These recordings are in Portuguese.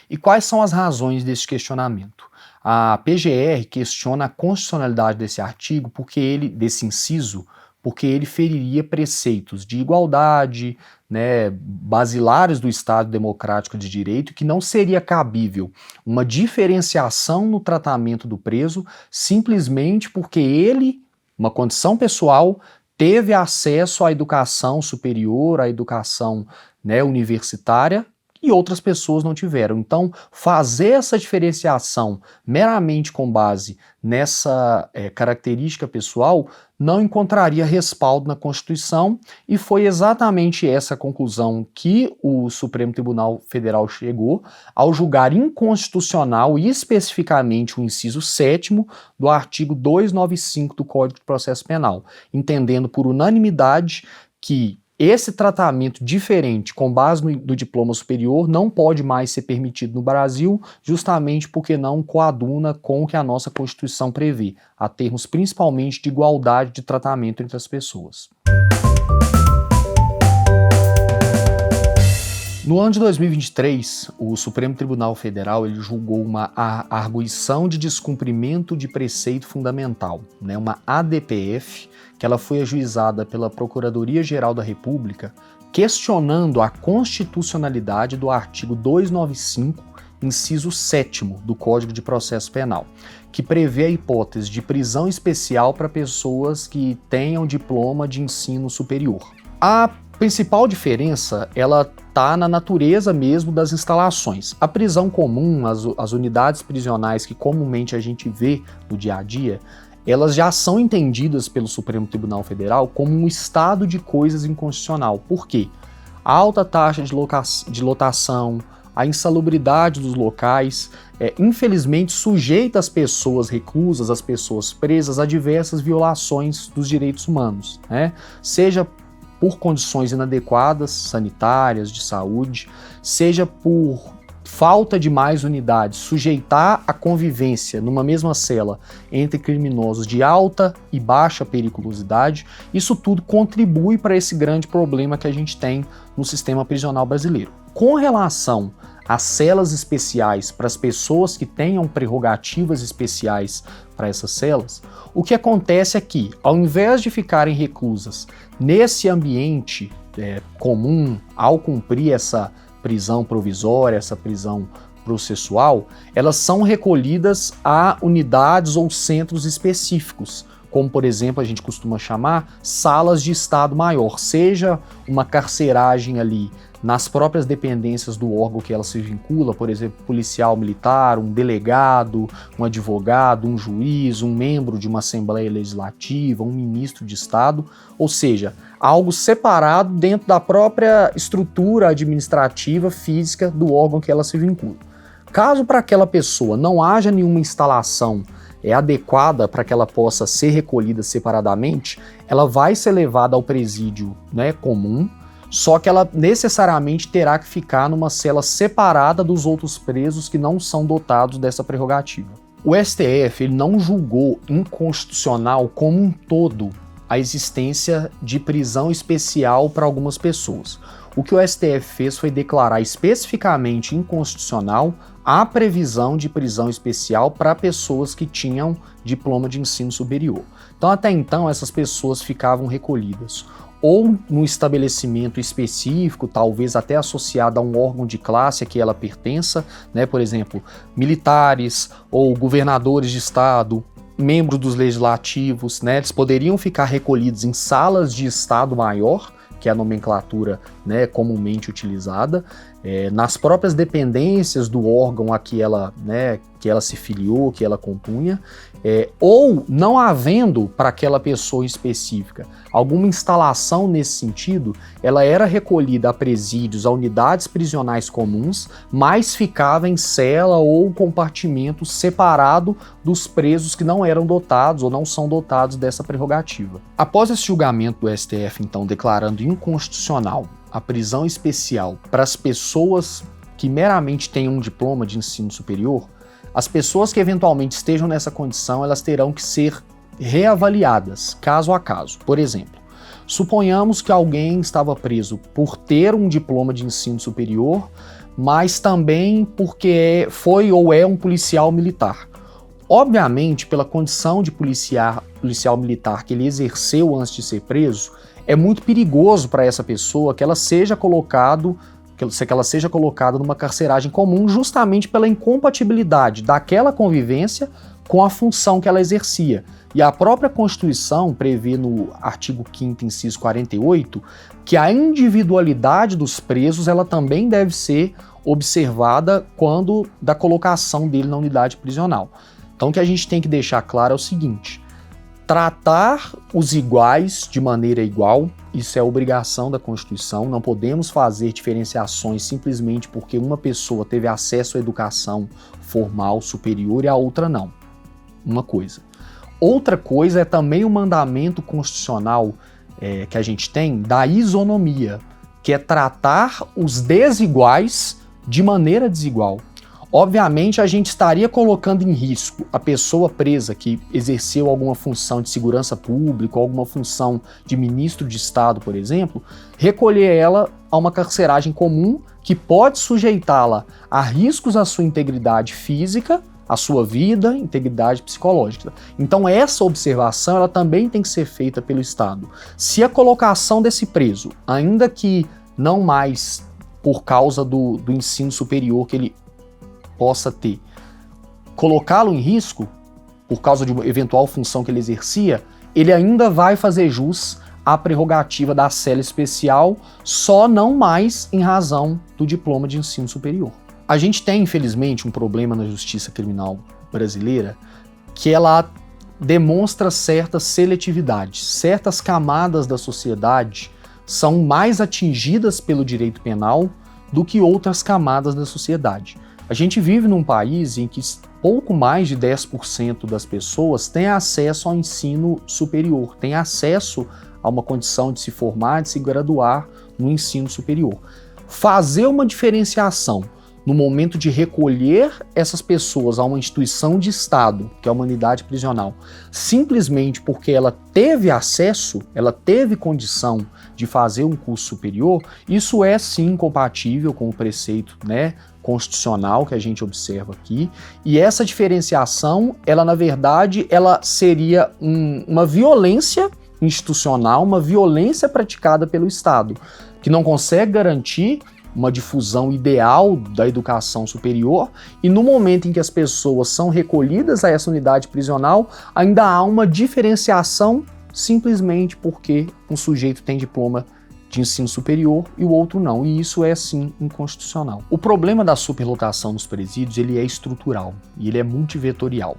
E quais são as razões desse questionamento? A PGR questiona a constitucionalidade desse artigo, desse inciso, porque ele feriria preceitos de igualdade, né, basilares do Estado Democrático de Direito, que não seria cabível uma diferenciação no tratamento do preso simplesmente porque ele, uma condição pessoal, teve acesso à educação superior, à educação, né, universitária, e outras pessoas não tiveram. Então, fazer essa diferenciação meramente com base nessa característica pessoal não encontraria respaldo na Constituição, e foi exatamente essa conclusão que o Supremo Tribunal Federal chegou ao julgar inconstitucional, e especificamente o inciso 7º do artigo 295 do Código de Processo Penal, entendendo por unanimidade que esse tratamento diferente com base no diploma superior não pode mais ser permitido no Brasil, justamente porque não coaduna com o que a nossa Constituição prevê, a termos principalmente de igualdade de tratamento entre as pessoas. No ano de 2023, o Supremo Tribunal Federal ele julgou uma arguição de descumprimento de preceito fundamental, né, uma ADPF, que ela foi ajuizada pela Procuradoria-Geral da República, questionando a constitucionalidade do artigo 295, inciso 7º do Código de Processo Penal, que prevê a hipótese de prisão especial para pessoas que tenham diploma de ensino superior. A principal diferença, ela está na natureza mesmo das instalações. A prisão comum, as unidades prisionais que comumente a gente vê no dia a dia, elas já são entendidas pelo Supremo Tribunal Federal como um estado de coisas inconstitucional. Por quê? A alta taxa de lotação, a insalubridade dos locais, infelizmente sujeita as pessoas reclusas, as pessoas presas a diversas violações dos direitos humanos, né? Seja por condições inadequadas, sanitárias, de saúde, seja por falta de mais unidades, sujeitar a convivência numa mesma cela entre criminosos de alta e baixa periculosidade, isso tudo contribui para esse grande problema que a gente tem no sistema prisional brasileiro. Com relação às celas especiais para as pessoas que tenham prerrogativas especiais para essas celas, o que acontece é que, ao invés de ficarem reclusas nesse ambiente comum, ao cumprir essa prisão provisória, essa prisão processual, elas são recolhidas a unidades ou centros específicos, como, por exemplo, a gente costuma chamar salas de Estado Maior, seja uma carceragem ali nas próprias dependências do órgão que ela se vincula, por exemplo, policial militar, um delegado, um advogado, um juiz, um membro de uma Assembleia Legislativa, um ministro de Estado, ou seja, algo separado dentro da própria estrutura administrativa, física do órgão que ela se vincula. Caso para aquela pessoa não haja nenhuma instalação adequada para que ela possa ser recolhida separadamente, ela vai ser levada ao presídio, né, comum, só que ela necessariamente terá que ficar numa cela separada dos outros presos que não são dotados dessa prerrogativa. O STF ele não julgou inconstitucional como um todo a existência de prisão especial para algumas pessoas. O que o STF fez foi declarar especificamente inconstitucional a previsão de prisão especial para pessoas que tinham diploma de ensino superior. Então, até então, essas pessoas ficavam recolhidas ou num estabelecimento específico, talvez até associado a um órgão de classe a que ela pertença, né? Por exemplo, militares ou governadores de estado, membros dos legislativos, né? Eles poderiam ficar recolhidos em salas de Estado Maior, que é a nomenclatura, né, comumente utilizada, nas próprias dependências do órgão a que ela se filiou, que ela compunha, ou não havendo para aquela pessoa específica alguma instalação nesse sentido, ela era recolhida a presídios, a unidades prisionais comuns, mas ficava em cela ou compartimento separado dos presos que não eram dotados ou não são dotados dessa prerrogativa. Após esse julgamento do STF, então, declarando inconstitucional a prisão especial para as pessoas que meramente têm um diploma de ensino superior, as pessoas que eventualmente estejam nessa condição, elas terão que ser reavaliadas, caso a caso. Por exemplo, suponhamos que alguém estava preso por ter um diploma de ensino superior, mas também porque foi ou é um policial militar. Obviamente, pela condição de policial militar que ele exerceu antes de ser preso, é muito perigoso para essa pessoa que ela seja colocada numa carceragem comum, justamente pela incompatibilidade daquela convivência com a função que ela exercia. E a própria Constituição prevê no artigo 5º, inciso 48, que a individualidade dos presos ela também deve ser observada quando da colocação dele na unidade prisional. Então o que a gente tem que deixar claro é o seguinte: tratar os iguais de maneira igual, isso é obrigação da Constituição, não podemos fazer diferenciações simplesmente porque uma pessoa teve acesso à educação formal superior e a outra não. Uma coisa. Outra coisa é também o mandamento constitucional que a gente tem da isonomia, que é tratar os desiguais de maneira desigual. Obviamente, a gente estaria colocando em risco a pessoa presa que exerceu alguma função de segurança pública, alguma função de ministro de Estado, por exemplo, recolher ela a uma carceragem comum que pode sujeitá-la a riscos à sua integridade física, à sua vida, integridade psicológica. Então essa observação ela também tem que ser feita pelo Estado. Se a colocação desse preso, ainda que não mais por causa do ensino superior que ele possa ter, colocá-lo em risco por causa de uma eventual função que ele exercia, ele ainda vai fazer jus à prerrogativa da cela especial, só não mais em razão do diploma de ensino superior. A gente tem, infelizmente, um problema na justiça criminal brasileira que ela demonstra certa seletividade. Certas camadas da sociedade são mais atingidas pelo direito penal do que outras camadas da sociedade. A gente vive num país em que pouco mais de 10% das pessoas têm acesso ao ensino superior, têm acesso a uma condição de se formar, de se graduar no ensino superior. Fazer uma diferenciação no momento de recolher essas pessoas a uma instituição de Estado, que é a unidade prisional, simplesmente porque ela teve acesso, ela teve condição de fazer um curso superior, isso é sim compatível com o preceito, constitucional que a gente observa aqui, e essa diferenciação, ela na verdade, ela seria uma violência institucional, uma violência praticada pelo Estado, que não consegue garantir uma difusão ideal da educação superior, e no momento em que as pessoas são recolhidas a essa unidade prisional, ainda há uma diferenciação simplesmente porque um sujeito tem diploma de ensino superior e o outro não, e isso é sim inconstitucional. O problema da superlotação nos presídios ele é estrutural e ele é multivetorial.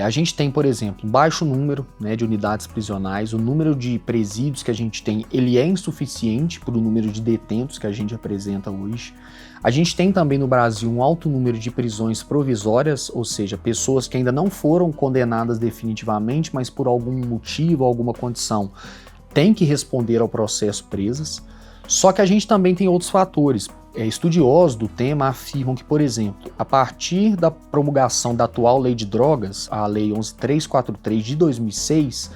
A gente tem, por exemplo, um baixo número de unidades prisionais, o número de presídios que a gente tem ele é insuficiente para o número de detentos que a gente apresenta hoje. A gente tem também no Brasil um alto número de prisões provisórias, ou seja, pessoas que ainda não foram condenadas definitivamente, mas por algum motivo, alguma condição, têm que responder ao processo presas. Só que a gente também tem outros fatores. Estudiosos do tema afirmam que, por exemplo, a partir da promulgação da atual lei de drogas, a Lei 11.343 de 2006,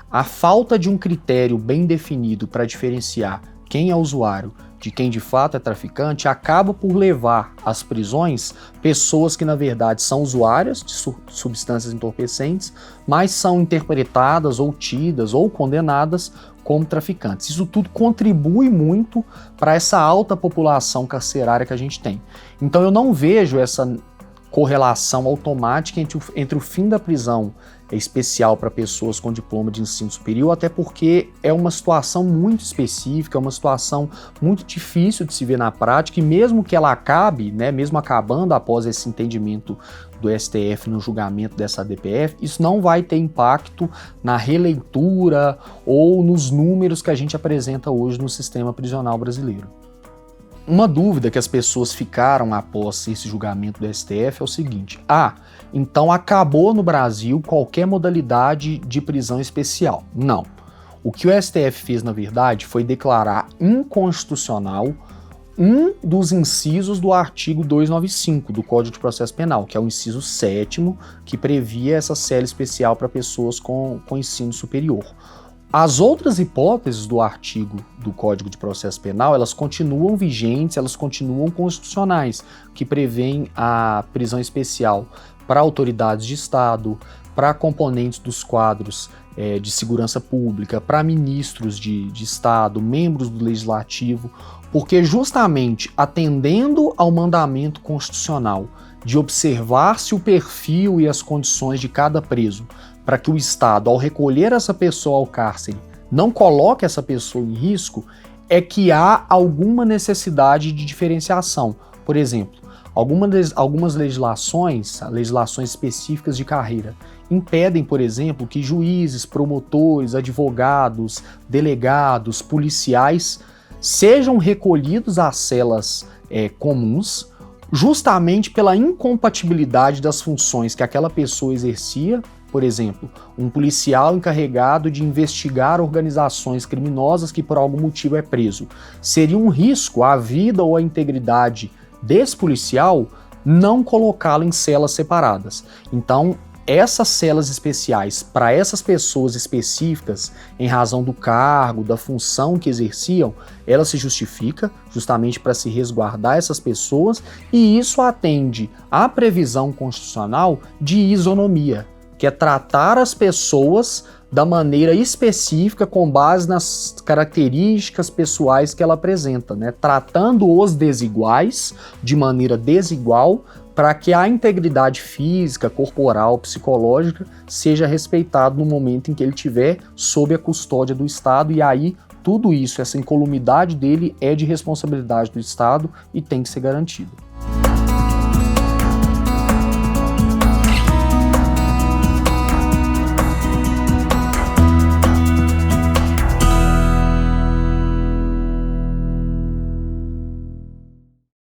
a falta de um critério bem definido para diferenciar quem é usuário de quem de fato é traficante acaba por levar às prisões pessoas que na verdade são usuárias de substâncias entorpecentes, mas são interpretadas ou tidas ou condenadas como traficantes. Isso tudo contribui muito para essa alta população carcerária que a gente tem. Então eu não vejo essa correlação automática entre o fim da prisão especial para pessoas com diploma de ensino superior, até porque é uma situação muito específica, é uma situação muito difícil de se ver na prática, e mesmo que ela acabe, mesmo acabando após esse entendimento do STF no julgamento dessa ADPF, isso não vai ter impacto na releitura ou nos números que a gente apresenta hoje no sistema prisional brasileiro. Uma dúvida que as pessoas ficaram após esse julgamento do STF é o seguinte: então acabou no Brasil qualquer modalidade de prisão especial. Não. O que o STF fez, na verdade, foi declarar inconstitucional um dos incisos do artigo 295 do Código de Processo Penal, que é o inciso 7º, que previa essa cela especial para pessoas com ensino superior. As outras hipóteses do artigo do Código de Processo Penal, elas continuam vigentes, elas continuam constitucionais, que prevêem a prisão especial para autoridades de Estado, para componentes dos quadros de segurança pública, para ministros de Estado, membros do Legislativo, porque justamente atendendo ao mandamento constitucional de observar-se o perfil e as condições de cada preso, para que o Estado, ao recolher essa pessoa ao cárcere, não coloque essa pessoa em risco, é que há alguma necessidade de diferenciação. Por exemplo, algumas legislações específicas de carreira, impedem, por exemplo, que juízes, promotores, advogados, delegados, policiais sejam recolhidos às celas comuns, justamente pela incompatibilidade das funções que aquela pessoa exercia. Por exemplo, um policial encarregado de investigar organizações criminosas que por algum motivo é preso. Seria um risco à vida ou à integridade desse policial não colocá-lo em celas separadas. Então, essas celas especiais para essas pessoas específicas, em razão do cargo, da função que exerciam, ela se justifica justamente para se resguardar essas pessoas, e isso atende à previsão constitucional de isonomia, que é tratar as pessoas da maneira específica com base nas características pessoais que ela apresenta, né? Tratando os desiguais de maneira desigual para que a integridade física, corporal, psicológica seja respeitada no momento em que ele estiver sob a custódia do Estado, e aí tudo isso, essa incolumidade dele é de responsabilidade do Estado e tem que ser garantido.